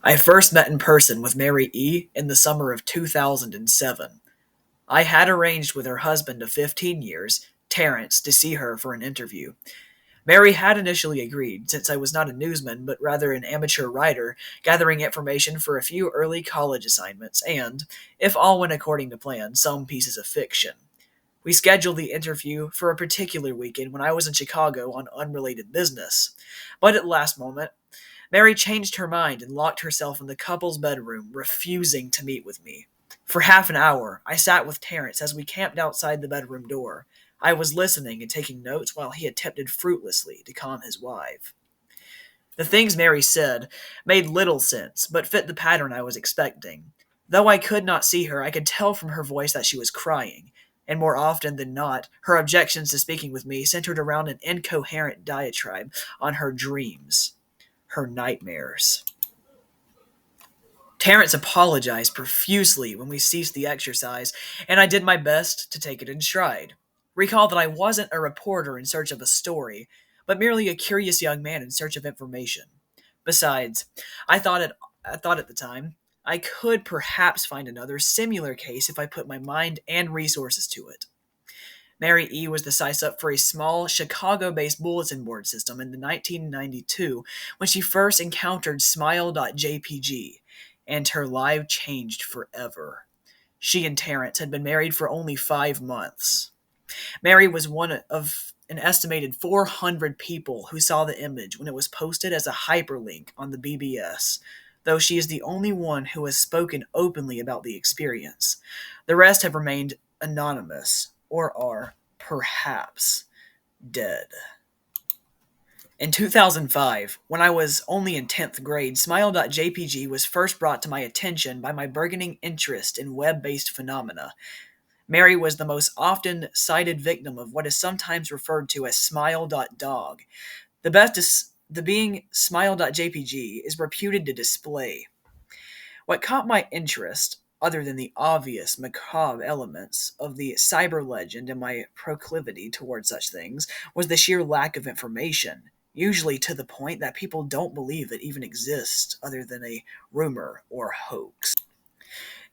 I first met in person with Mary E. in the summer of 2007. I had arranged with her husband of 15 years, Terrence, to see her for an interview. Mary had initially agreed, since I was not a newsman but rather an amateur writer, gathering information for a few early college assignments and, if all went according to plan, some pieces of fiction. We scheduled the interview for a particular weekend when I was in Chicago on unrelated business. But at the last moment, Mary changed her mind and locked herself in the couple's bedroom, refusing to meet with me. For half an hour, I sat with Terrence as we camped outside the bedroom door. I was listening and taking notes while he attempted fruitlessly to calm his wife. The things Mary said made little sense, but fit the pattern I was expecting. Though I could not see her, I could tell from her voice that she was crying, and more often than not, her objections to speaking with me centered around an incoherent diatribe on her dreams, her nightmares. Terrence apologized profusely when we ceased the exercise, and I did my best to take it in stride. Recall that I wasn't a reporter in search of a story, but merely a curious young man in search of information. Besides, I thought at the time, I could perhaps find another similar case if I put my mind and resources to it. Mary E. was the size up for a small Chicago-based bulletin board system in 1992 when she first encountered Smile.JPG, and her life changed forever. She and Terrence had been married for only 5 months. Mary was one of an estimated 400 people who saw the image when it was posted as a hyperlink on the BBS, though she is the only one who has spoken openly about the experience. The rest have remained anonymous, or are, perhaps, dead. In 2005, when I was only in 10th grade, Smile.jpg was first brought to my attention by my burgeoning interest in web-based phenomena. Mary was the most often cited victim of what is sometimes referred to as Smile.Dog. The being Smile.jpg is reputed to display. What caught my interest, other than the obvious macabre elements of the cyber legend and my proclivity toward such things, was the sheer lack of information, usually to the point that people don't believe it even exists other than a rumor or hoax.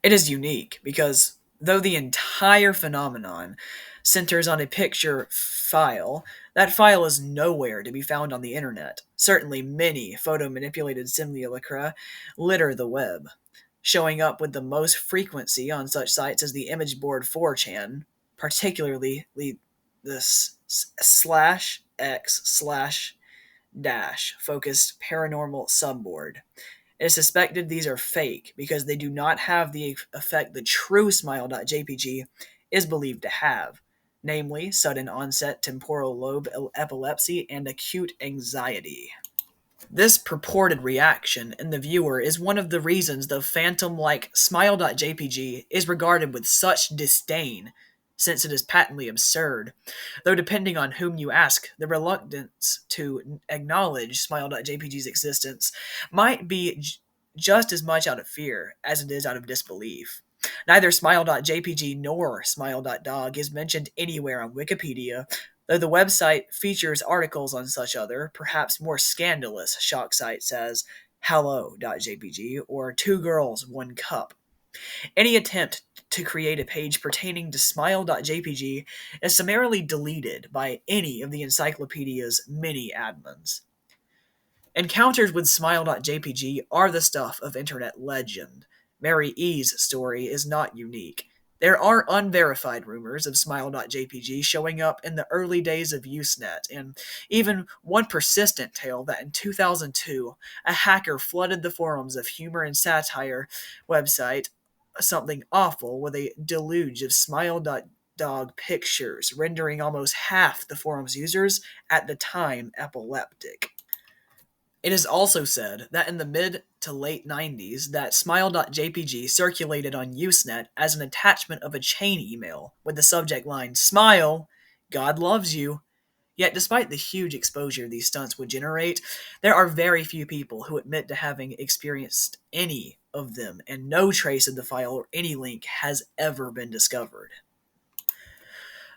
It is unique because, though the entire phenomenon centers on a picture file, that file is nowhere to be found on the internet. Certainly many photo-manipulated simulacra litter the web, showing up with the most frequency on such sites as the image board 4chan, particularly the slash x slash dash focused paranormal subboard. It is suspected these are fake because they do not have the effect the true Smile.jpg is believed to have, namely sudden onset temporal lobe epilepsy and acute anxiety. This purported reaction in the viewer is one of the reasons the phantom-like Smile.jpg is regarded with such disdain, since it is patently absurd, though depending on whom you ask, the reluctance to acknowledge Smile.jpg's existence might be just as much out of fear as it is out of disbelief. Neither Smile.jpg nor Smile.dog is mentioned anywhere on Wikipedia, though the website features articles on such other, perhaps more scandalous shock sites as Hello.jpg or Two Girls, One Cup. Any attempt to create a page pertaining to Smile.jpg is summarily deleted by any of the encyclopedia's many admins. Encounters with Smile.jpg are the stuff of internet legend. Mary E.'s story is not unique. There are unverified rumors of Smile.jpg showing up in the early days of Usenet, and even one persistent tale that in 2002, a hacker flooded the forums of humor and satire website Something Awful with a deluge of Smile.dog pictures, rendering almost half the forum's users at the time epileptic. It is also said that in the mid to late 90s that Smile.jpg circulated on Usenet as an attachment of a chain email with the subject line, "Smile, God loves you." Yet despite the huge exposure these stunts would generate, there are very few people who admit to having experienced any of them, and no trace of the file or any link has ever been discovered.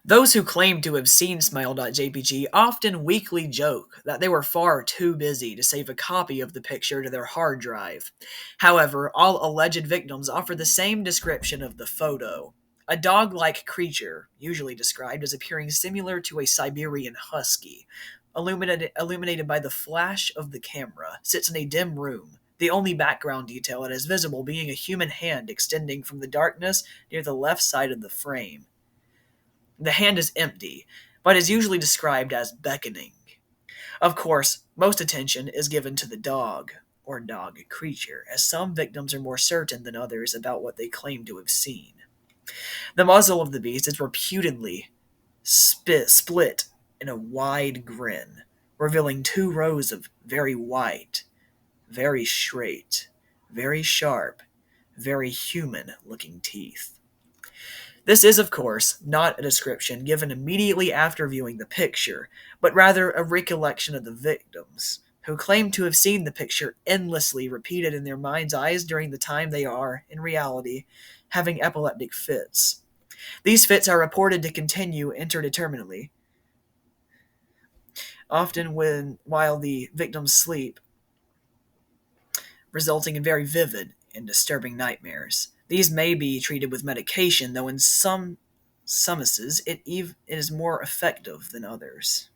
Those who claim to have seen Smile.JPG often weakly joke that they were far too busy to save a copy of the picture to their hard drive. However, all alleged victims offer the same description of the photo. A dog like creature, usually described as appearing similar to a Siberian husky, illuminated by the flash of the camera, sits in a dim room, the only background detail that is visible being a human hand extending from the darkness near the left side of the frame. The hand is empty, but is usually described as beckoning. Of course, most attention is given to the dog, or dog creature, as some victims are more certain than others about what they claim to have seen. The muzzle of the beast is reputedly split in a wide grin, revealing two rows of very white, very straight, very sharp, very human looking teeth. This is, of course, not a description given immediately after viewing the picture, but rather a recollection of the victims, who claim to have seen the picture endlessly repeated in their mind's eyes during the time they are, in reality, having epileptic fits. These fits are reported to continue interdeterminately, often while the victims sleep, resulting in very vivid and disturbing nightmares. These may be treated with medication, though in some summices it is more effective than others.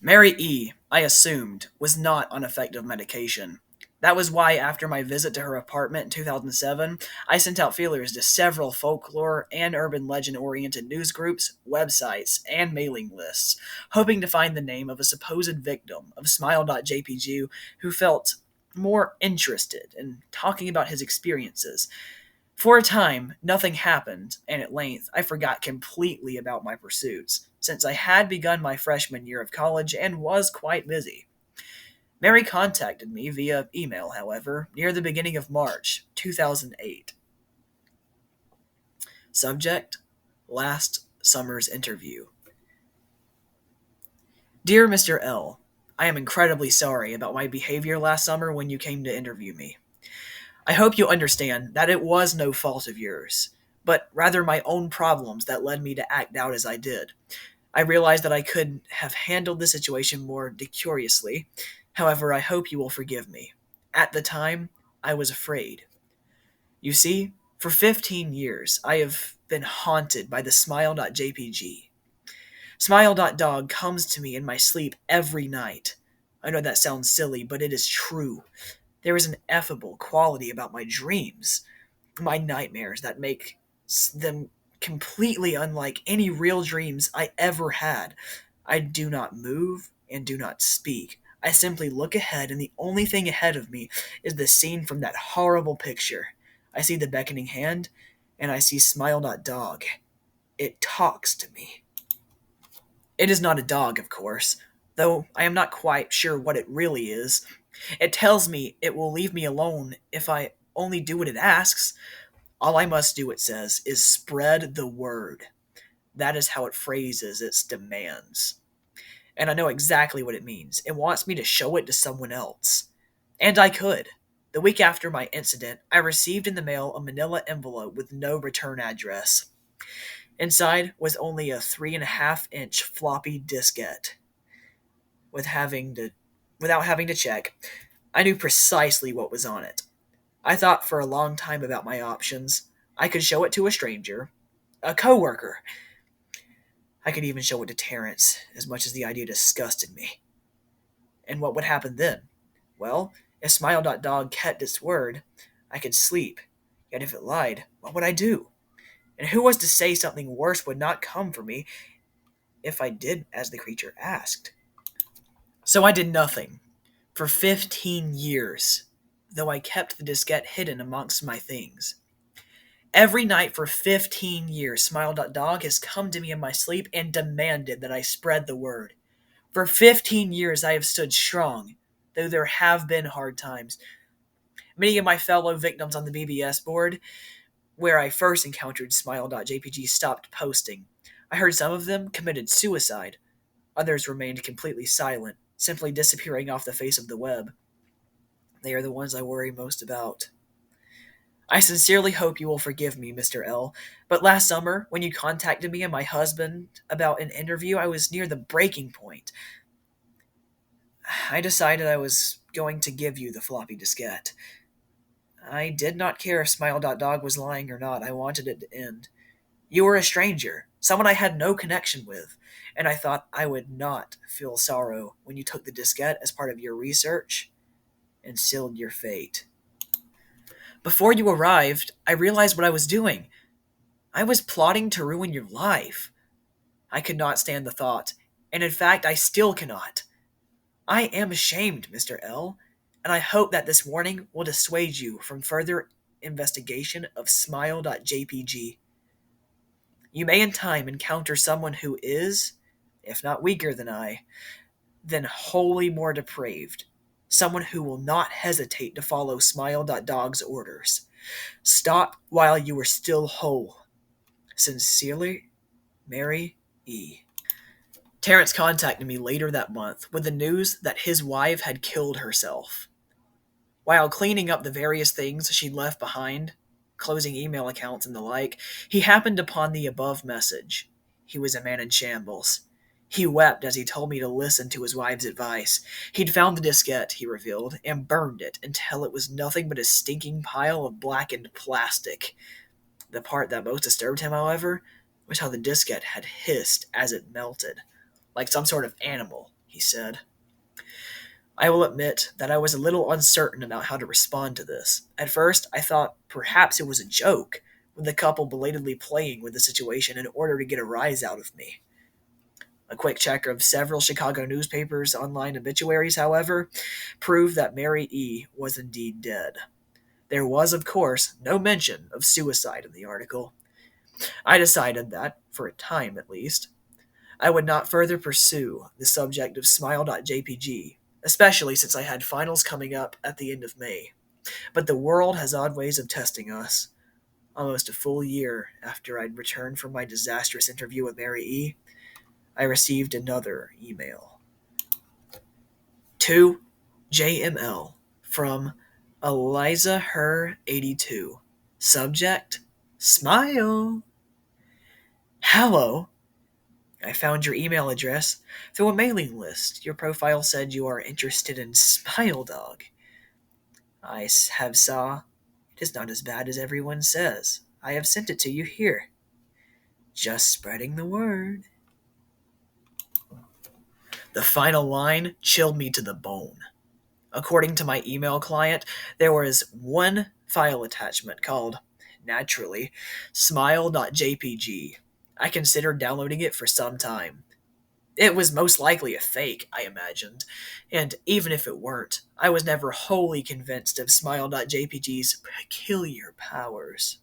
Mary E., I assumed, was not on effective medication. That was why, after my visit to her apartment in 2007, I sent out feelers to several folklore and urban legend oriented news groups, websites, and mailing lists, hoping to find the name of a supposed victim of Smile.JPG who felt more interested in talking about his experiences. For a time, nothing happened, and at length I forgot completely about my pursuits, since I had begun my freshman year of college and was quite busy. Mary contacted me via email, however, near the beginning of March 2008. Subject: Last summer's interview. Dear Mr. L., I am incredibly sorry about my behavior last summer when you came to interview me. I hope you understand that it was no fault of yours, but rather my own problems that led me to act out as I did. I realize that I could have handled the situation more decorously. However, I hope you will forgive me. At the time, I was afraid. You see, for 15 years, I have been haunted by the Smile.JPG. Smile.Dog comes to me in my sleep every night. I know that sounds silly, but it is true. There is an effable quality about my dreams, my nightmares, that make them completely unlike any real dreams I ever had. I do not move and do not speak. I simply look ahead, and the only thing ahead of me is the scene from that horrible picture. I see the beckoning hand, and I see Smile.Dog. It talks to me. It is not a dog, of course, though I am not quite sure what it really is. It tells me it will leave me alone if I only do what it asks. All I must do, it says, is spread the word. That is how it phrases its demands. And I know exactly what it means. It wants me to show it to someone else. And I could. The week after my incident, I received in the mail a manila envelope with no return address. Inside was only a 3.5-inch floppy diskette. With having to, Without having to check, I knew precisely what was on it. I thought for a long time about my options. I could show it to a stranger, a coworker. I could even show it to Terrence, as much as the idea disgusted me. And what would happen then? Well, if Smile.Dog kept its word, I could sleep. Yet if it lied, what would I do? And who was to say something worse would not come for me if I did as the creature asked? So I did nothing for 15 years, though I kept the diskette hidden amongst my things. Every night for 15 years, Smile.Dog has come to me in my sleep and demanded that I spread the word. For 15 years, I have stood strong, though there have been hard times. Many of my fellow victims on the BBS board, where I first encountered Smile.JPG, stopped posting. I heard some of them committed suicide. Others remained completely silent, simply disappearing off the face of the web. They are the ones I worry most about. I sincerely hope you will forgive me, Mr. L. But last summer, when you contacted me and my husband about an interview, I was near the breaking point. I decided I was going to give you the floppy diskette. I did not care if Smile.Dog was lying or not. I wanted it to end. You were a stranger, someone I had no connection with, and I thought I would not feel sorrow when you took the diskette as part of your research and sealed your fate. Before you arrived, I realized what I was doing. I was plotting to ruin your life. I could not stand the thought, and in fact, I still cannot. I am ashamed, Mr. L, and I hope that this warning will dissuade you from further investigation of Smile.JPG. You may in time encounter someone who is, if not weaker than I, then wholly more depraved. Someone who will not hesitate to follow Smile.Dog's orders. Stop while you are still whole. Sincerely, Mary E. Terrence contacted me later that month with the news that his wife had killed herself. While cleaning up the various things she'd left behind, closing email accounts and the like, he happened upon the above message. He was a man in shambles. He wept as he told me to listen to his wife's advice. He'd found the diskette, he revealed, and burned it until it was nothing but a stinking pile of blackened plastic. The part that most disturbed him, however, was how the diskette had hissed as it melted, like some sort of animal, he said. I will admit that I was a little uncertain about how to respond to this. At first, I thought perhaps it was a joke, with the couple belatedly playing with the situation in order to get a rise out of me. A quick check of several Chicago newspapers' online obituaries, however, proved that Mary E. was indeed dead. There was, of course, no mention of suicide in the article. I decided that, for a time at least, I would not further pursue the subject of Smile.JPG, especially since I had finals coming up at the end of May. But the world has odd ways of testing us. Almost a full year after I'd returned from my disastrous interview with Mary E., I received another email. To JML from Eliza Her 82. Subject: Smile. Hello. I found your email address through a mailing list. Your profile said you are interested in Smile.Dog. I have saw. It is not as bad as everyone says. I have sent it to you here. Just spreading the word. The final line chilled me to the bone. According to my email client, there was one file attachment called, naturally, Smile.jpg. I considered downloading it for some time. It was most likely a fake, I imagined, and even if it weren't, I was never wholly convinced of Smile.jpg's peculiar powers.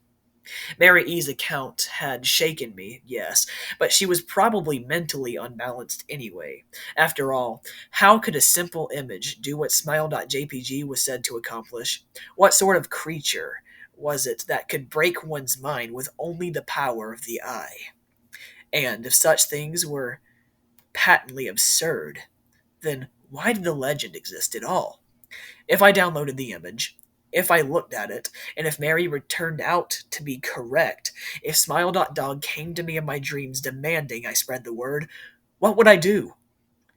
Mary E's account had shaken me, yes, but she was probably mentally unbalanced anyway. After all, how could a simple image do what Smile.jpg was said to accomplish? What sort of creature was it that could break one's mind with only the power of the eye? And if such things were patently absurd, then why did the legend exist at all? If I downloaded the image, if I looked at it, and if Mary turned out to be correct, if Smile.Dog came to me in my dreams demanding I spread the word, what would I do?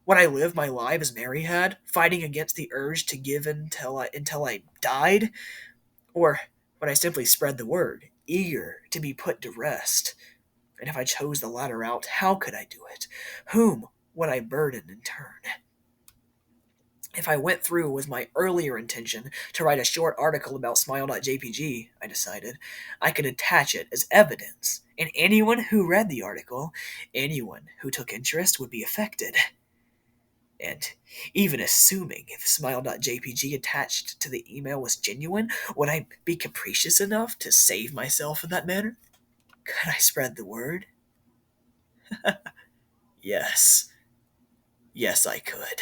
Would I live my life as Mary had, fighting against the urge to give in until I died? Or would I simply spread the word, eager to be put to rest? And if I chose the latter route, how could I do it? Whom would I burden in turn? If I went through with my earlier intention to write a short article about Smile.jpg, I decided, I could attach it as evidence, and anyone who read the article, anyone who took interest would be affected. And even assuming if Smile.jpg attached to the email was genuine, would I be capricious enough to save myself in that manner? Could I spread the word? Yes. Yes, I could.